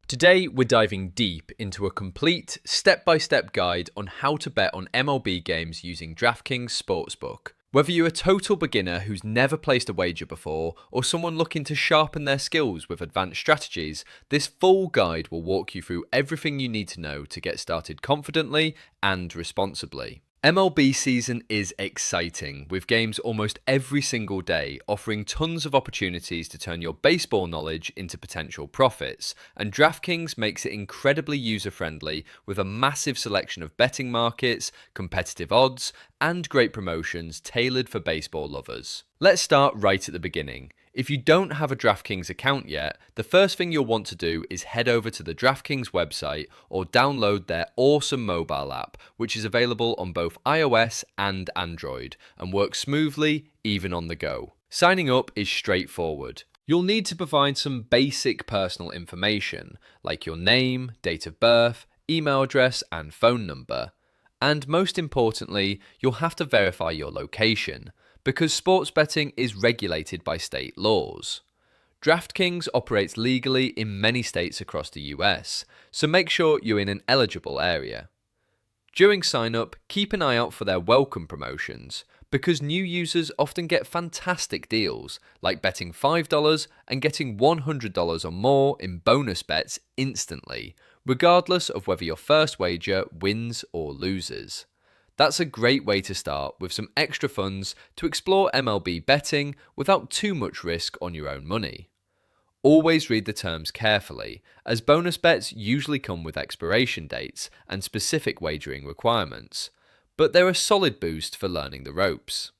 Today, we're diving deep into a complete step-by-step guide on how to bet on MLB games using DraftKings Sportsbook. Whether you're a total beginner who's never placed a wager before, or someone looking to sharpen their skills with advanced strategies, this full guide will walk you through everything you need to know to get started confidently and responsibly. MLB season is exciting, with games almost every single day, offering tons of opportunities to turn your baseball knowledge into potential profits, and DraftKings makes it incredibly user-friendly with a massive selection of betting markets, competitive odds, and great promotions tailored for baseball lovers. Let's start right at the beginning. If you don't have a DraftKings account yet, the first thing you'll want to do is head over to the DraftKings website or download their awesome mobile app, which is available on both iOS and Android and works smoothly even on the go. Signing up is straightforward. You'll need to provide some basic personal information like your name, date of birth, email address, and phone number. And most importantly, you'll have to verify your location, because sports betting is regulated by state laws. DraftKings operates legally in many states across the US, so make sure you're in an eligible area. During sign-up, keep an eye out for their welcome promotions, because new users often get fantastic deals, like betting $5 and getting $100 or more in bonus bets instantly, regardless of whether your first wager wins or loses. That's a great way to start with some extra funds to explore MLB betting without too much risk on your own money. Always read the terms carefully, as bonus bets usually come with expiration dates and specific wagering requirements, but they're a solid boost for learning the ropes.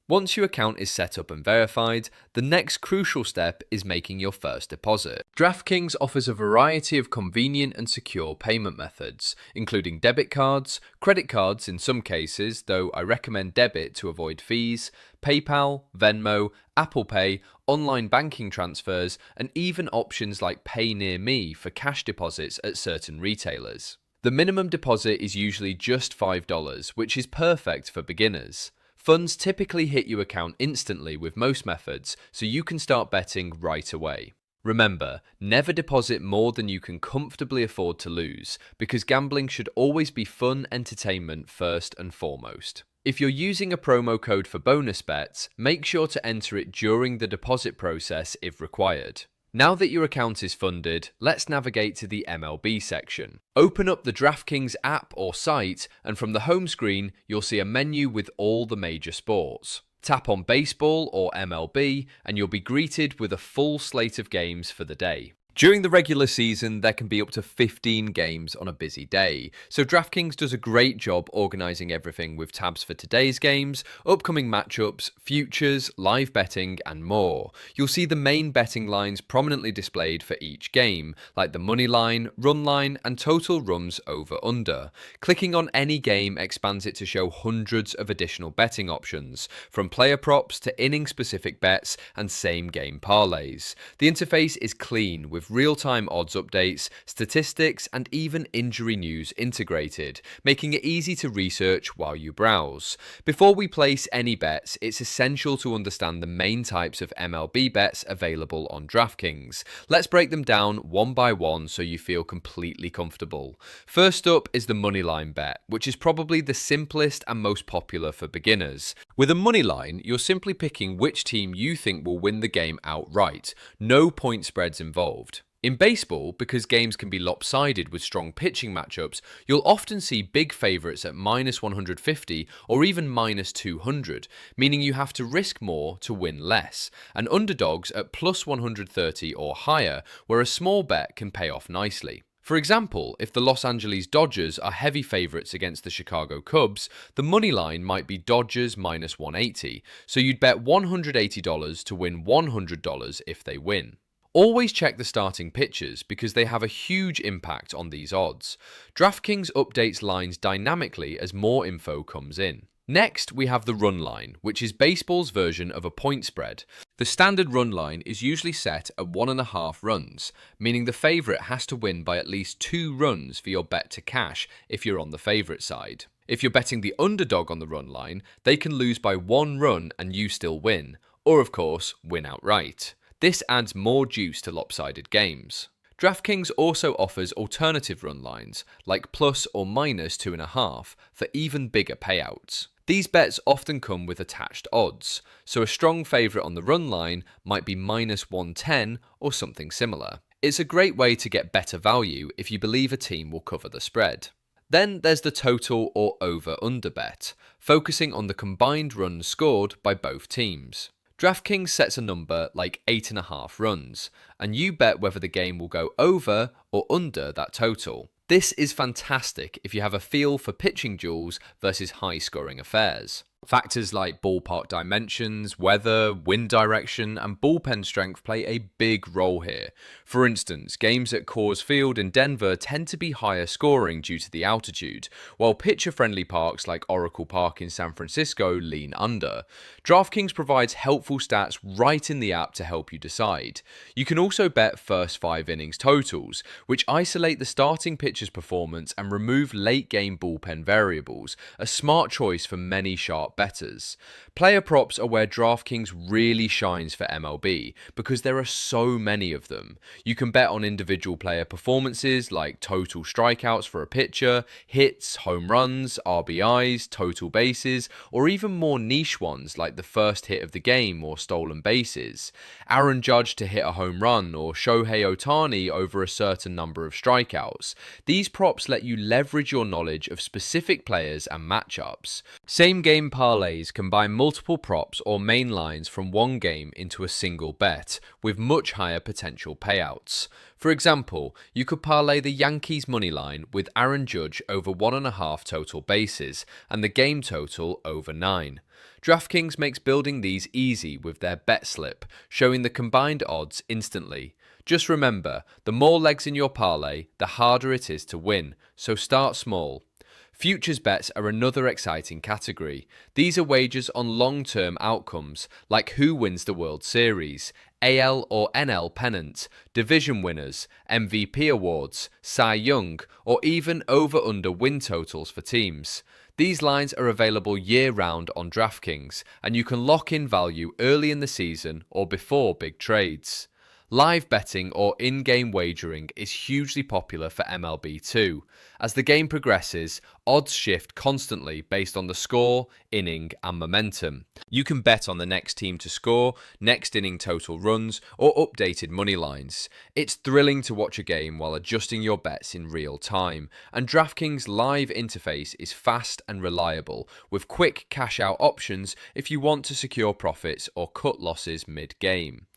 Once your account is set up and verified, the next crucial step is making your first deposit. DraftKings offers a variety of convenient and secure payment methods, including debit cards, credit cards in some cases, though I recommend debit to avoid fees, PayPal, Venmo, Apple Pay, online banking transfers, and even options like Pay Near Me for cash deposits at certain retailers. The minimum deposit is usually just $5, which is perfect for beginners. Funds typically hit your account instantly with most methods, so you can start betting right away. Remember, never deposit more than you can comfortably afford to lose, because gambling should always be fun entertainment first and foremost. If you're using a promo code for bonus bets, make sure to enter it during the deposit process if required. Now that your account is funded, let's navigate to the MLB section. Open up the DraftKings app or site, and from the home screen, you'll see a menu with all the major sports. Tap on Baseball or MLB, and you'll be greeted with a full slate of games for the day. During the regular season, there can be up to 15 games on a busy day, so DraftKings does a great job organising everything with tabs for today's games, upcoming matchups, futures, live betting, and more. You'll see the main betting lines prominently displayed for each game, like the money line, run line, and total runs over/under. Clicking on any game expands it to show hundreds of additional betting options, from player props to inning-specific bets and same-game parlays. The interface is clean, with real-time odds updates, statistics, and even injury news integrated, making it easy to research while you browse. Before we place any bets, it's essential to understand the main types of MLB bets available on DraftKings. Let's break them down one by one so you feel completely comfortable. First up is the moneyline bet, which is probably the simplest and most popular for beginners. With a moneyline, you're simply picking which team you think will win the game outright. No point spreads involved. In baseball, because games can be lopsided with strong pitching matchups, you'll often see big favourites at -150 or even -200, meaning you have to risk more to win less, and underdogs at +130 or higher, where a small bet can pay off nicely. For example, if the Los Angeles Dodgers are heavy favourites against the Chicago Cubs, the money line might be Dodgers -180, so you'd bet $180 to win $100 if they win. Always check the starting pitchers because they have a huge impact on these odds. DraftKings updates lines dynamically as more info comes in. Next, we have the run line, which is baseball's version of a point spread. The standard run line is usually set at 1.5 runs, meaning the favourite has to win by at least 2 runs for your bet to cash if you're on the favourite side. If you're betting the underdog on the run line, they can lose by 1 run and you still win, or of course, win outright. This adds more juice to lopsided games. DraftKings also offers alternative run lines, like plus or minus 2.5, for even bigger payouts. These bets often come with attached odds, so a strong favourite on the run line might be minus 110 or something similar. It's a great way to get better value if you believe a team will cover the spread. Then there's the total or over-under bet, focusing on the combined runs scored by both teams. DraftKings sets a number like 8.5 runs, and you bet whether the game will go over or under that total. This is fantastic if you have a feel for pitching duels versus high-scoring affairs. Factors like ballpark dimensions, weather, wind direction, and bullpen strength play a big role here. For instance, games at Coors Field in Denver tend to be higher scoring due to the altitude, while pitcher-friendly parks like Oracle Park in San Francisco lean under. DraftKings provides helpful stats right in the app to help you decide. You can also bet first 5 innings totals, which isolate the starting pitcher's performance and remove late-game bullpen variables, a smart choice for many sharp bettors. Player props are where DraftKings really shines for MLB because there are so many of them. You can bet on individual player performances like total strikeouts for a pitcher, hits, home runs, RBIs, total bases, or even more niche ones like the first hit of the game or stolen bases. Aaron Judge to hit a home run or Shohei Ohtani over a certain number of strikeouts. These props let you leverage your knowledge of specific players and matchups. Same game parlays combine multiple props or main lines from one game into a single bet, with much higher potential payouts. For example, you could parlay the Yankees moneyline with Aaron Judge over 1.5 total bases and the game total over 9. DraftKings makes building these easy with their bet slip, showing the combined odds instantly. Just remember, the more legs in your parlay, the harder it is to win, so start small. Futures bets are another exciting category. These are wagers on long-term outcomes, like who wins the World Series, AL or NL pennant, division winners, MVP awards, Cy Young, or even over-under win totals for teams. These lines are available year-round on DraftKings, and you can lock in value early in the season or before big trades. Live betting or in-game wagering is hugely popular for MLB too. As the game progresses, odds shift constantly based on the score, inning, and momentum. You can bet on the next team to score, next inning total runs, or updated money lines. It's thrilling to watch a game while adjusting your bets in real time, and DraftKings' live interface is fast and reliable, with quick cash-out options if you want to secure profits or cut losses mid-game.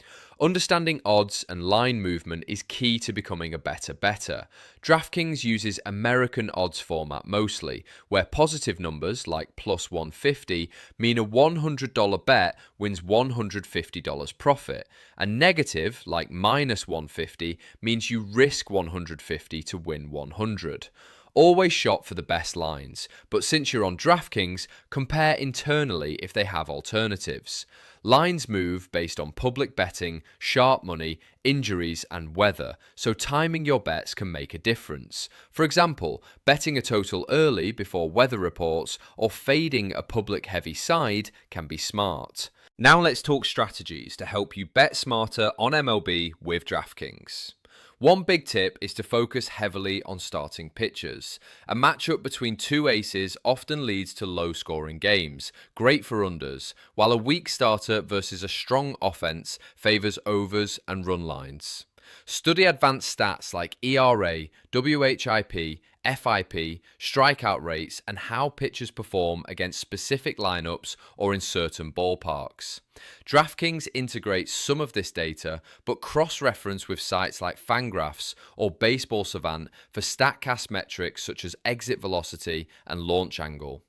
Understanding odds and line movement is key to becoming a better bettor. DraftKings uses American odds format mostly, where positive numbers like plus 150 mean a $100 bet wins $150 profit, and negative like minus 150 means you risk 150 to win 100. Always shop for the best lines, but since you're on DraftKings, compare internally if they have alternatives. Lines move based on public betting, sharp money, injuries, and weather, so timing your bets can make a difference. For example, betting a total early before weather reports or fading a public-heavy side can be smart. Now let's talk strategies to help you bet smarter on MLB with DraftKings. One big tip is to focus heavily on starting pitchers. A matchup between two aces often leads to low-scoring games, great for unders, while a weak starter versus a strong offense favors overs and run lines. Study advanced stats like ERA, WHIP, FIP, strikeout rates, and how pitchers perform against specific lineups or in certain ballparks. DraftKings integrates some of this data, but cross-reference with sites like Fangraphs or Baseball Savant for StatCast metrics such as exit velocity and launch angle.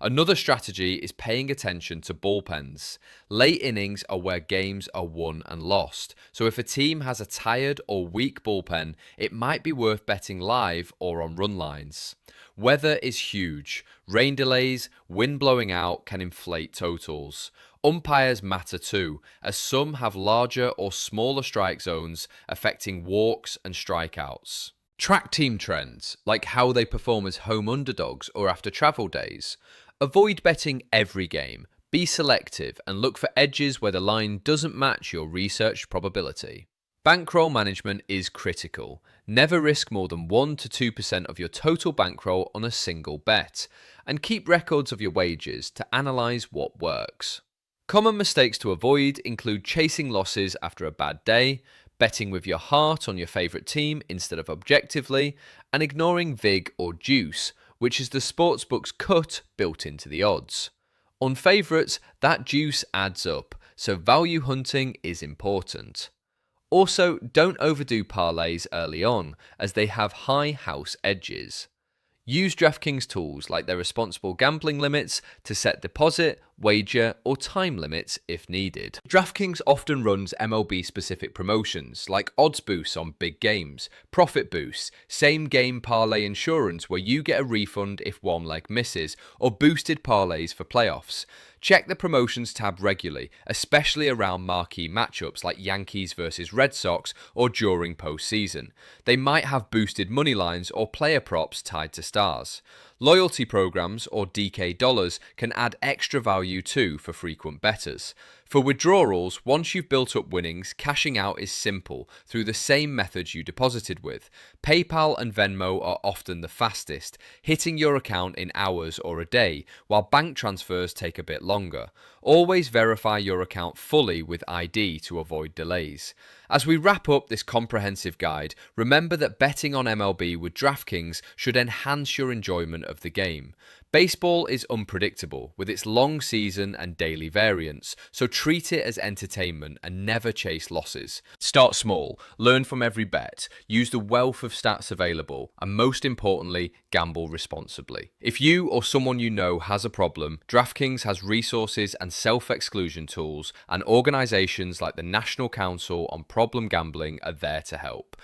Another strategy is paying attention to bullpens. Late innings are where games are won and lost, so if a team has a tired or weak bullpen, it might be worth betting live or on run lines. Weather is huge. Rain delays, wind blowing out can inflate totals. Umpires matter too, as some have larger or smaller strike zones affecting walks and strikeouts. Track team trends, like how they perform as home underdogs or after travel days. Avoid betting every game. Be selective and look for edges where the line doesn't match your research probability. Bankroll management is critical. Never risk more than 1 to 2% of your total bankroll on a single bet, and keep records of your wagers to analyse what works. Common mistakes to avoid include chasing losses after a bad day, betting with your heart on your favourite team instead of objectively, and ignoring vig or juice, which is the sportsbook's cut built into the odds. On favourites, that juice adds up, so value hunting is important. Also, don't overdo parlays early on, as they have high house edges. Use DraftKings tools like their responsible gambling limits to set deposit, wager, or time limits if needed. DraftKings often runs MLB-specific promotions like odds boosts on big games, profit boosts, same game parlay insurance where you get a refund if one leg misses, or boosted parlays for playoffs. Check the promotions tab regularly, especially around marquee matchups like Yankees versus Red Sox or during postseason. They might have boosted money lines or player props tied to stars. Loyalty programs, or DK dollars, can add extra value too for frequent bettors. For withdrawals, once you've built up winnings, cashing out is simple through the same methods you deposited with. PayPal and Venmo are often the fastest, hitting your account in hours or a day, while bank transfers take a bit longer. Always verify your account fully with ID to avoid delays. As we wrap up this comprehensive guide, remember that betting on MLB with DraftKings should enhance your enjoyment of the game. Baseball is unpredictable with its long season and daily variance, so treat it as entertainment and never chase losses. Start small, learn from every bet, use the wealth of stats available, and most importantly, gamble responsibly. If you or someone you know has a problem, DraftKings has resources and self-exclusion tools, and organizations like the National Council on Problem Gambling are there to help.